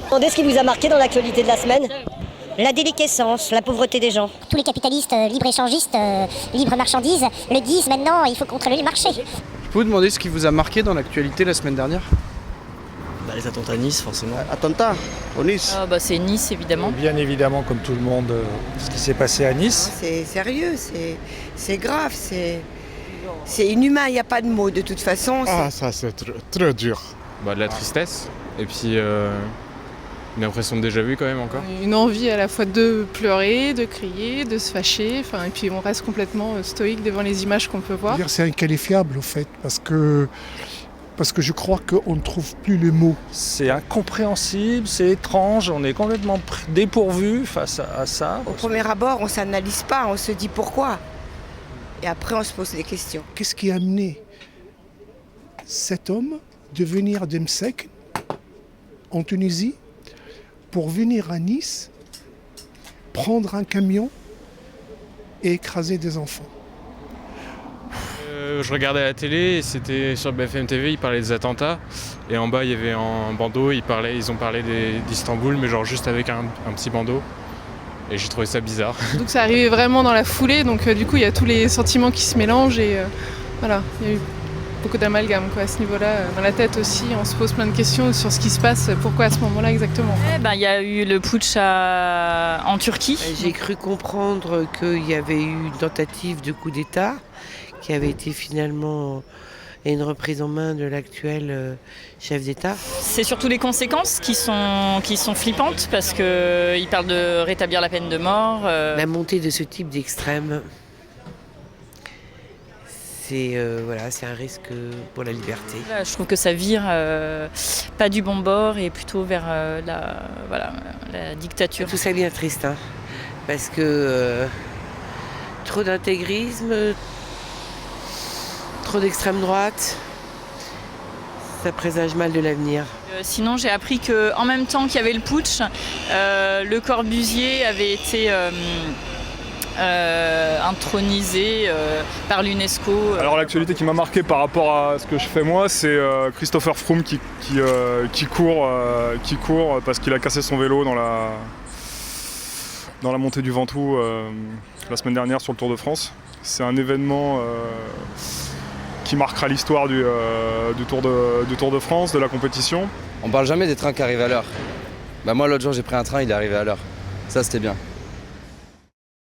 Demandez ce qui vous a marqué dans l'actualité de la semaine. La déliquescence, la pauvreté des gens. Tous les capitalistes libre-échangistes, libre-marchandises le disent maintenant, il faut contrôler le marché. Je peux vous demander ce qui vous a marqué dans l'actualité la semaine dernière ? Les attentats à Nice, forcément. Attentat au Nice. C'est Nice, évidemment. Bien évidemment, comme tout le monde, ce qui s'est passé à Nice. C'est sérieux, c'est grave, c'est inhumain, il n'y a pas de mots de toute façon. Ça c'est très dur. De la tristesse et puis une impression de déjà vu quand même encore. Une envie à la fois de pleurer, de crier, de se fâcher, et puis on reste complètement stoïque devant les images qu'on peut voir. C'est inqualifiable au fait, parce que je crois qu'on ne trouve plus le mot. C'est incompréhensible, c'est étrange, on est complètement dépourvu face à ça. Au premier abord, on ne s'analyse pas, on se dit pourquoi. Et après, on se pose des questions. Qu'est-ce qui a amené cet homme de venir d'Emsek, en Tunisie, pour venir à Nice, prendre un camion et écraser des enfants? Je regardais à la télé, et c'était sur BFM TV, ils parlaient des attentats. Et en bas, il y avait un bandeau, ils ont parlé d'Istanbul, mais genre juste avec un petit bandeau. Et j'ai trouvé ça bizarre. Donc ça arrivait vraiment dans la foulée, donc du coup il y a tous les sentiments qui se mélangent et voilà, il y a eu beaucoup d'amalgame à ce niveau-là. Dans la tête aussi, on se pose plein de questions sur ce qui se passe, pourquoi à ce moment-là exactement. Il y a eu le putsch en Turquie. J'ai cru comprendre qu'il y avait eu une tentative de coup d'État qui avait été finalement une reprise en main de l'actuel chef d'État. C'est surtout les conséquences qui sont flippantes parce qu'il parle de rétablir la peine de mort. La montée de ce type d'extrême, c'est un risque pour la liberté. Je trouve que ça vire pas du bon bord et plutôt vers la dictature. Tout ça est bien triste, parce que trop d'intégrisme, trop d'extrême droite, ça présage mal de l'avenir. Sinon, j'ai appris qu'en même temps qu'il y avait le putsch, Le Corbusier avait été intronisé par l'UNESCO. Alors l'actualité qui m'a marqué par rapport à ce que je fais moi, c'est Christopher Froome qui court parce qu'il a cassé son vélo dans la montée du Ventoux la semaine dernière sur le Tour de France. C'est un événement qui marquera l'histoire du Tour de France, de la compétition. On parle jamais des trains qui arrivent à l'heure. Moi l'autre jour j'ai pris un train, il est arrivé à l'heure. Ça c'était bien.